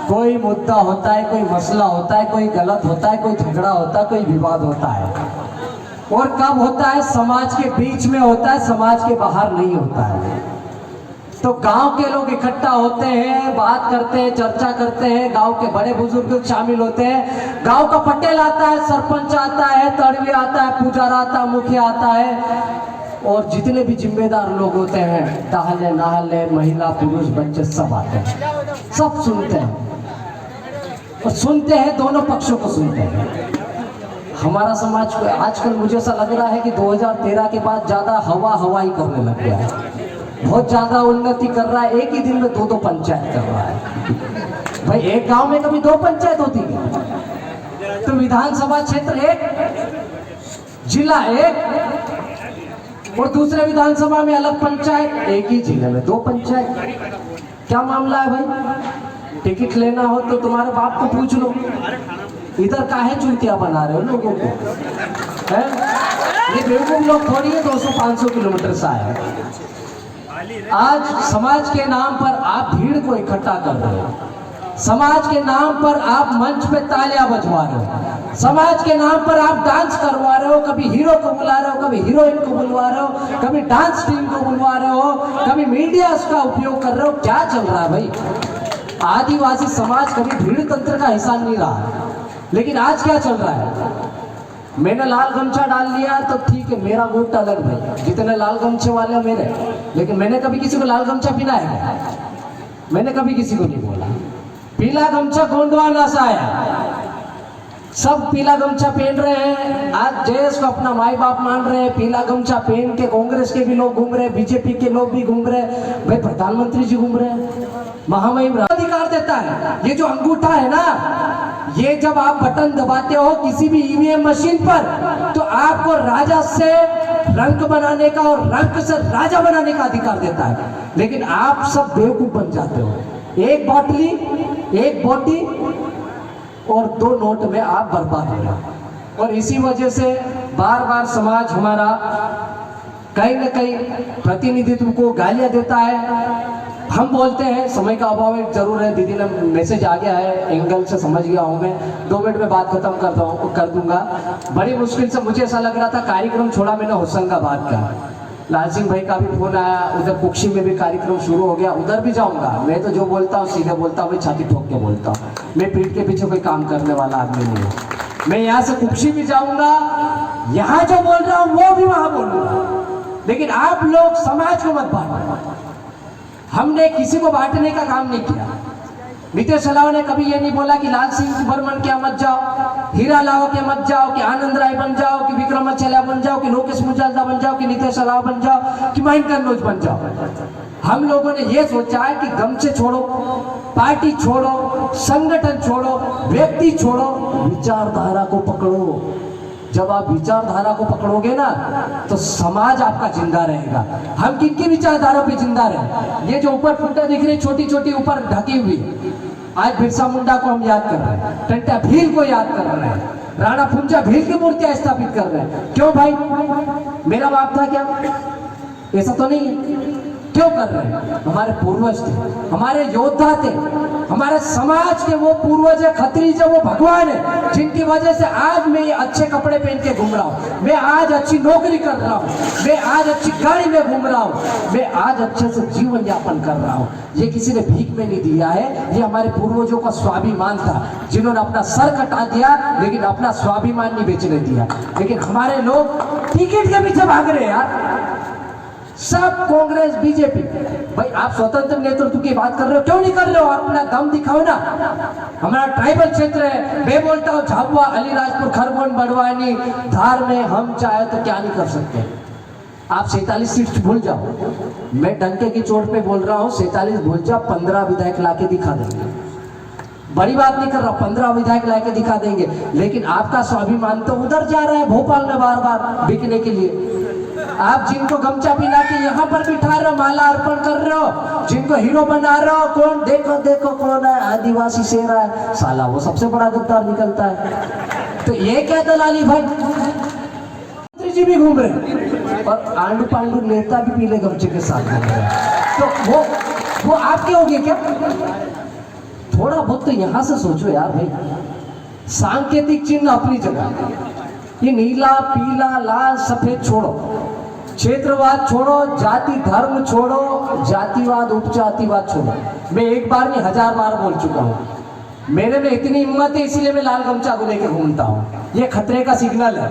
कोई मुद्दा होता है, कोई मसला होता है, कोई गलत होता है, कोई झगड़ा होता है, कोई विवाद होता है, और कब होता है? समाज के बीच में होता है, समाज के बाहर नहीं होता है। तो गांव के लोग इकट्ठा होते हैं, बात करते हैं, चर्चा करते हैं, गांव के बड़े बुजुर्ग शामिल होते हैं, गांव का पटेल आता है, सरपंच आता है, तड़वी आता है, पुजारा आता है, मुखिया आता है, और जितने भी जिम्मेदार लोग होते हैं, दाहले नाहले, महिला पुरुष बच्चे सब आते हैं, सब सुनते हैं, और सुनते हैं, दोनों पक्षों को सुनते हैं। हमारा समाज आजकल मुझे ऐसा लग रहा है कि 2013 के बाद ज्यादा हवाई करने लग गया है, बहुत ज्यादा उन्नति कर रहा है, एक ही दिन में 2-2 पंचायत कर रहा है। भाई एक गांव में कभी 2 पंचायत होती है? तो विधानसभा क्षेत्र एक, जिला एक, और दूसरे विधानसभा में अलग पंचायत, एक ही जिले में 2 पंचायत। क्या मामला है भाई? टिकट लेना हो तो तुम्हारे बाप को पूछ लो, इधर काहे चुनतिया बना रहे हो लोगों को? है ये बेवकूफ लोग थोड़ी है 200-500 किलोमीटर से आए। आज समाज के नाम पर आप भीड़ को इकट्ठा कर रहे हो, समाज के नाम पर आप मंच पे तालियां बजवा रहे हो, समाज के नाम पर आप डांस करवा रहे हो, कभी हीरो को बुला रहे हो, कभी हीरोइन को बुलवा रहे हो, कभी डांस टीम को बुलवा रहे हो, कभी मीडिया का उपयोग कर रहे हो। क्या चल रहा है भाई? आदिवासी समाज कभी भीड़ तंत्र का हिस्सा नहीं रहा, लेकिन आज क्या चल रहा है? मैंने लाल गमछा डाल लिया तो ठीक है, मेरा गुट अलग भाई, जितने लाल गमछे वाले मेरे, लेकिन मैंने कभी किसी को लाल गमछा पहना है? मैंने कभी किसी को नहीं बोला। पीला गमछा गोंडवा नशा आया, सब पीला गमछा पहन रहे हैं, आज जयेश को अपना माई बाप मान रहे हैं, पीला गमछा पहन के कांग्रेस के भी लोग घूम रहे हैं, बीजेपी के लोग भी घूम रहे हैं, भाई प्रधानमंत्री जी घूम रहे हैं, महामहिम अधिकार देता है। ये जो अंगूठा है ना, ये जब आप बटन दबाते हो किसी भी ईवीएम मशीन पर, तो आपको राजा से रंक बनाने का और रंक से राजा बनाने का अधिकार देता है, लेकिन आप सब बेवकूफ बन जाते हो। एक बोतली, एक बोटी और 2 नोट में आप बर्बाद हो जाओ। और इसी वजह से बार बार समाज हमारा कहीं न कहीं प्रतिनिधित्व को गालियां देता है। हम बोलते हैं, समय का अभाव है, जरूर है, दीदी ने मैसेज आ गया है, एंगल से समझ गया हूँ मैं, 2 मिनट में बात खत्म कर दूंगा। बड़ी मुश्किल से मुझे ऐसा लग रहा था, कार्यक्रम छोड़ा मैंने होशंगाबाद का, लाल सिंह भाई का भी फोन आया, उधर कुक्षी में भी कार्यक्रम शुरू हो गया, उधर भी जाऊंगा। मैं तो जो बोलता हूँ सीधे बोलता हूँ, छाती ठोक के बोलता हूँ, मैं पीठ के पीछे कोई काम करने वाला आदमी नहीं हूँ। मैं यहाँ से कुक्षी भी जाऊंगा, यहाँ जो बोल रहा हूँ वो भी वहां बोलूंगा, लेकिन आप लोग समाज को मत बांटो। हमने किसी को बांटने का काम नहीं किया। नीतीश अलावा ने कभी ये नहीं बोला कि लाल सिंह बर्मन के मत जाओ, हीरा लाओ के मत जाओ, कि आनंद राय बन जाओ, कि विक्रमाचार्य बन जाओ, कि लोकेश मुजाल्दा बन जाओ, कि नीतीश अलावा बन जाओ, कि महेंद्र कन्नौज बन जाओ। हम लोगों ने ये सोचा है कि गमछे छोड़ो, पार्टी छोड़ो, संगठन छोड़ो, व्यक्ति छोड़ो, विचारधारा को पकड़ो। जब आप विचारधारा को पकड़ोगे ना तो समाज आपका जिंदा रहेगा। हम किनकी विचारधारा पे जिंदा रहे? ये जो ऊपर फोटो दिख रही छोटी छोटी ऊपर ढकी हुई, आज बिरसा मुंडा को हम याद कर रहे हैं, टंटा भील को याद कर रहे हैं, राणा पुंजा भील की मूर्तियां स्थापित कर रहे हैं। क्यों भाई? मेरा बाप था क्या? ऐसा तो नहीं है। क्यों कर रहे हैं? हमारे पूर्वज थे, हमारे योद्धा थे, हमारे समाज के वो पूर्वज है, खत्रीज है, वो भगवान है, जिनकी वजह से आज मैं ये अच्छे कपड़े पहन के घूम रहा हूँ, मैं आज अच्छी नौकरी कर रहा हूँ, मैं आज अच्छी गाड़ी में घूम रहा हूँ, मैं आज अच्छे से जीवन यापन कर रहा हूँ। ये किसी ने भीख में नहीं दिया है, ये हमारे पूर्वजों का स्वाभिमान था, जिन्होंने अपना सर कटा दिया लेकिन अपना स्वाभिमान नहीं बेचने दिया। लेकिन हमारे लोग टिकट के पीछे भाग रहे हैं यार, सब कांग्रेस बीजेपी। भाई आप स्वतंत्र नेतृत्व की बात कर रहे हो, क्यों नहीं कर रहे हो? अपना दम दिखाओ ना। हमारा ट्राइबल क्षेत्र है, मैं बोलता हूँ झाबुआ, अलीराजपुर, खरगोन, बड़वानी, धार में हम चाहे तो क्या नहीं कर सकते। आप 47 सीट भूल जाओ, मैं डंके की चोट पे बोल रहा हूँ, 47 भूल जाओ, 15 विधायक लाके दिखा देंगे। बड़ी बात नहीं कर रहा, 15 विधायक लाके दिखा देंगे, लेकिन आपका स्वाभिमान तो उधर जा रहा है, भोपाल में बार बार बिकने के लिए। आप जिनको गमछा पिला के यहाँ पर बिठा रहे हो, माला अर्पण कर रहे हो, जिनको हीरो बना रहे हो, कौन देखो देखो कौन है, आदिवासी शेर है, साला वो सबसे बड़ा गद्दार निकलता है। तो ये क्या दलाली भाई? मंत्री जी भी घूम रहे हैं और आंडू पांडू नेता भी पीले गमछे के साथ घूम रहे हैं, तो वो आपके हो गए क्या? थोड़ा बहुत तो यहाँ से सोचो यार भाई। सांकेतिक चिन्ह अपनी जगह, ये नीला पीला लाल सफेद छोड़ो, क्षेत्रवाद छोड़ो, जाति धर्म छोड़ो, जातिवाद उपजातिवाद छोड़ो। मैं एक बार नहीं 1000 बार बोल चुका हूँ, मेरे में इतनी हिम्मत है इसीलिए मैं लाल गमछा को लेके घूमता हूँ। ये खतरे का सिग्नल है,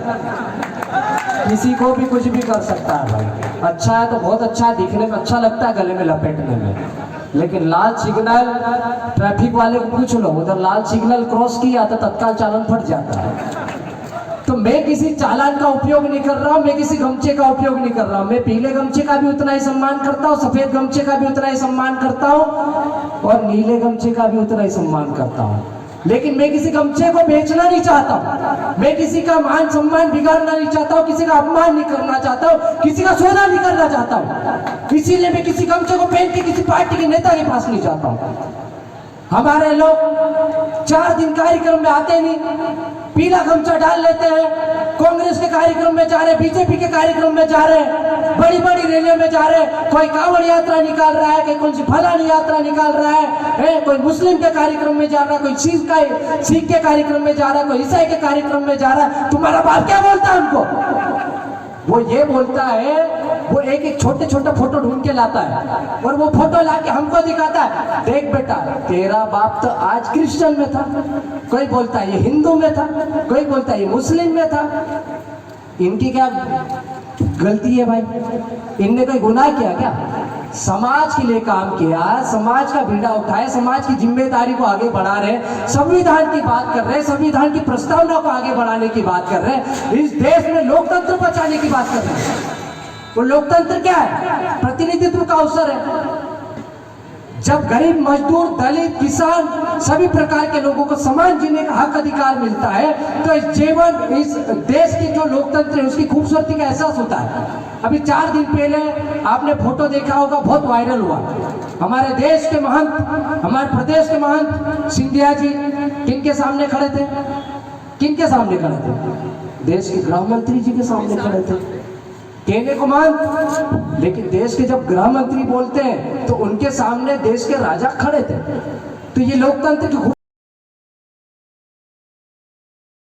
किसी को भी कुछ भी कर सकता है भाई। अच्छा है तो बहुत अच्छा है, दिखने में अच्छा लगता है गले में लपेटने में, लेकिन लाल सिग्नल ट्रैफिक वाले को पूछ लो, उधर लाल सिग्नल क्रॉस किया तो तत्काल चालान फट जाता है। तो मैं किसी चालान का उपयोग नहीं कर रहा हूँ, मैं किसी गमछे का उपयोग नहीं कर रहा हूँ। मैं पीले गमछे का भी उतना ही सम्मान करता हूँ, सफेद गमछे का भी उतना ही सम्मान करता हूँ, और नीले गमछे का भी उतना ही सम्मान करता हूँ। लेकिन मैं किसी गमछे को बेचना नहीं चाहता हूँ, मैं किसी का मान सम्मान बिगाड़ना नहीं चाहता हूँ, किसी का अपमान नहीं करना चाहता हूँ, किसी का सौदा नहीं करना चाहता हूँ। इसीलिए मैं किसी गमछे को पहन के किसी पार्टी के नेता के पास नहीं जाता हूँ। हमारे लोग 4 दिन कार्यक्रम में आते नहीं, पीला गमछा डाल लेते हैं, कांग्रेस के कार्यक्रम में जा रहे, बीजेपी के कार्यक्रम में जा रहे, बड़ी बड़ी रैलियों में जा रहे, कोई कांवड़ यात्रा निकाल रहा है, कोई कौन सी फलानी यात्रा निकाल रहा है, कोई मुस्लिम के कार्यक्रम में जा रहा है, कोई सिख के कार्यक्रम में जा रहा है, कोई ईसाई के कार्यक्रम में जा रहा है। तुम्हारा बाप क्या बोलता है उनको? वो ये बोलता है, वो एक एक छोटे छोटे फोटो ढूंढ के लाता है और वो फोटो लाके हमको दिखाता है, देख बेटा तेरा बाप तो आज क्रिश्चियन में था, कोई बोलता है ये हिंदू में था, कोई बोलता है ये मुस्लिम में था। इनकी क्या गलती है भाई? इनने कोई गुनाह किया क्या? समाज के लिए काम किया, समाज का बीड़ा उठाए, समाज की जिम्मेदारी को आगे बढ़ा रहे, संविधान की बात कर रहे, संविधान की प्रस्तावना को आगे बढ़ाने की बात कर रहे, इस देश में लोकतंत्र बचाने की बात कर रहे हैं। वो लोकतंत्र क्या है? प्रतिनिधित्व का अवसर है। जब गरीब मजदूर दलित किसान सभी प्रकार के लोगों को समान जीने का हक अधिकार मिलता है तो इस जीवन इस देश की जो लोकतंत्र है उसकी खूबसूरती का एहसास होता है। अभी 4 दिन पहले आपने फोटो देखा होगा, बहुत वायरल हुआ। हमारे देश के महंत, हमारे प्रदेश के महंत सिंधिया जी किनके सामने खड़े थे? किनके सामने खड़े थे? देश के गृह मंत्री जी के सामने खड़े थे। कहने को मान, लेकिन देश के जब गृह मंत्री बोलते हैं तो उनके सामने देश के राजा खड़े थे। तो ये लोकतंत्र की